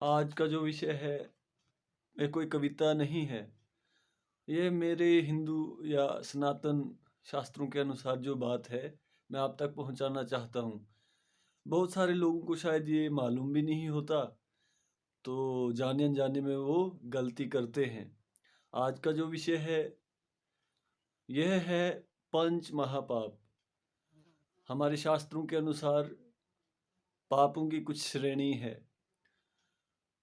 आज का जो विषय है, ये कोई कविता नहीं है। ये मेरे हिंदू या सनातन शास्त्रों के अनुसार जो बात है, मैं आप तक पहुंचाना चाहता हूं। बहुत सारे लोगों को शायद ये मालूम भी नहीं होता, तो जाने अनजाने में वो गलती करते हैं। आज का जो विषय है, यह है पंच महापाप। हमारे शास्त्रों के अनुसार पापों की कुछ श्रेणी है,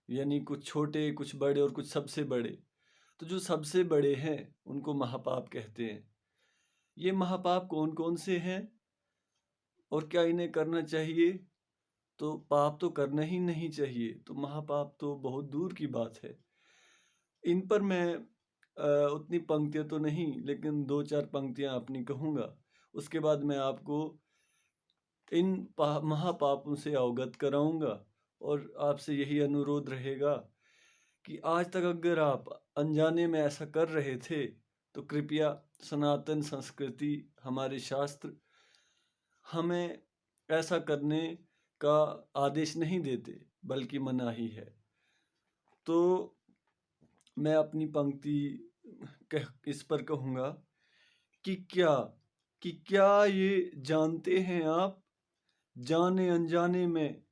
यानी कुछ छोटे, कुछ बड़े और कुछ सबसे बड़े। तो जो सबसे बड़े हैं उनको महापाप कहते हैं। ये महापाप कौन कौन से हैं और क्या इन्हें करना चाहिए? तो पाप तो करना ही नहीं चाहिए, तो महापाप तो बहुत दूर की बात है। इन पर मैं उतनी पंक्तियाँ तो नहीं, लेकिन दो चार पंक्तियाँ अपनी कहूँगा। उसके बाद मैं आपको इन महापापों से अवगत कराऊंगा, और आपसे यही अनुरोध रहेगा कि आज तक अगर आप अनजाने में ऐसा कर रहे थे, तो कृपया सनातन संस्कृति, हमारे शास्त्र हमें ऐसा करने का आदेश नहीं देते, बल्कि मनाही है। तो मैं अपनी पंक्ति इस पर कहूँगा कि क्या ये जानते हैं आप, जाने अनजाने में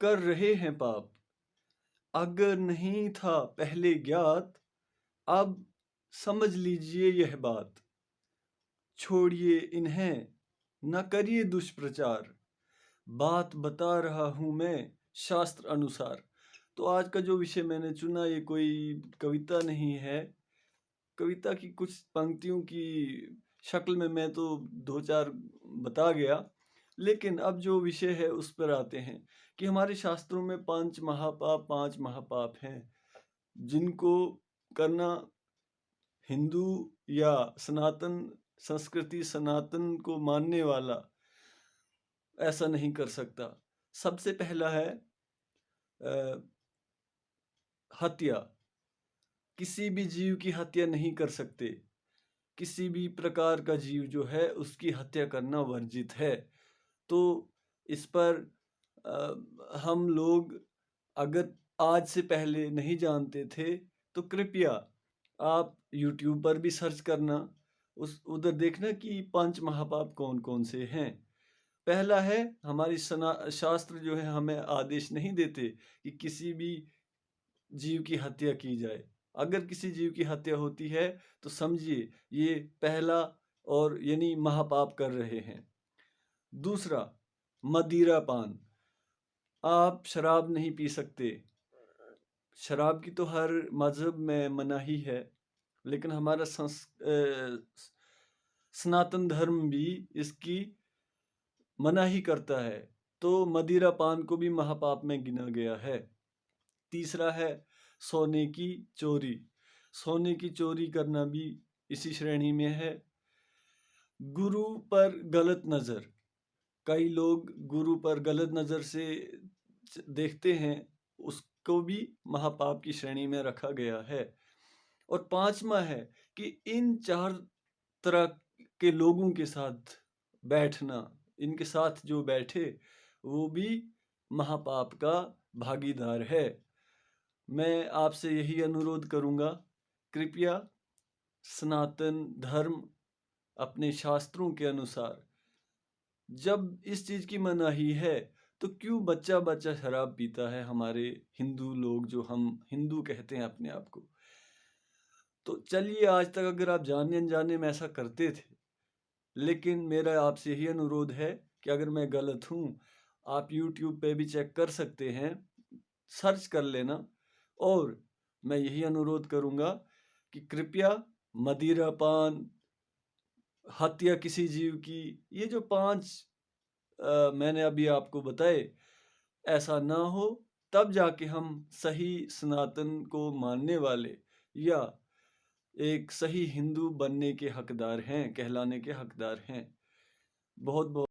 कर रहे हैं पाप। अगर नहीं था पहले ज्ञात, अब समझ लीजिए यह बात। छोड़िए इन्हें, न करिए दुष्प्रचार, बात बता रहा हूं मैं शास्त्र अनुसार। तो आज का जो विषय मैंने चुना, ये कोई कविता नहीं है। कविता की कुछ पंक्तियों की शक्ल में मैं तो दो चार बता गया, लेकिन अब जो विषय है उस पर आते हैं कि हमारे शास्त्रों में पांच महापाप हैं, जिनको करना हिंदू या सनातन संस्कृति, सनातन को मानने वाला ऐसा नहीं कर सकता। सबसे पहला है हत्या। किसी भी जीव की हत्या नहीं कर सकते। किसी भी प्रकार का जीव जो है उसकी हत्या करना वर्जित है। तो इस पर हम लोग अगर आज से पहले नहीं जानते थे, तो कृपया आप YouTube पर भी सर्च करना, उस उधर देखना कि पंच महापाप कौन कौन से हैं। पहला है, हमारी शास्त्र जो है हमें आदेश नहीं देते कि किसी भी जीव की हत्या की जाए। अगर किसी जीव की हत्या होती है तो समझिए ये पहला और यानी महापाप कर रहे हैं। दूसरा, मदिरापान। आप शराब नहीं पी सकते। शराब की तो हर मजहब में मनाही है, लेकिन हमारा सनातन धर्म भी इसकी मनाही करता है। तो मदिरापान को भी महापाप में गिना गया है। तीसरा है सोने की चोरी। सोने की चोरी करना भी इसी श्रेणी में है। गुरु पर गलत नज़र। कई लोग गुरु पर गलत नज़र से देखते हैं, उसको भी महापाप की श्रेणी में रखा गया है। और पांचवा है कि इन चार तरह के लोगों के साथ बैठना, इनके साथ जो बैठे वो भी महापाप का भागीदार है। मैं आपसे यही अनुरोध करूंगा, कृपया सनातन धर्म अपने शास्त्रों के अनुसार, जब इस चीज़ की मनाही है, तो क्यों बच्चा बच्चा शराब पीता है? हमारे हिंदू लोग, जो हम हिंदू कहते हैं अपने आप को। तो चलिए, आज तक अगर आप जाने अनजाने में ऐसा करते थे, लेकिन मेरा आपसे यही अनुरोध है कि अगर मैं गलत हूँ, आप YouTube पे भी चेक कर सकते हैं, सर्च कर लेना। और मैं यही अनुरोध करूँगा कि कृपया मदिरापान, हत्या किसी जीव की, ये जो पांच मैंने अभी आपको बताए, ऐसा ना हो। तब जाके हम सही सनातन को मानने वाले या एक सही हिंदू बनने के हकदार हैं, कहलाने के हकदार हैं। बहुत बहुत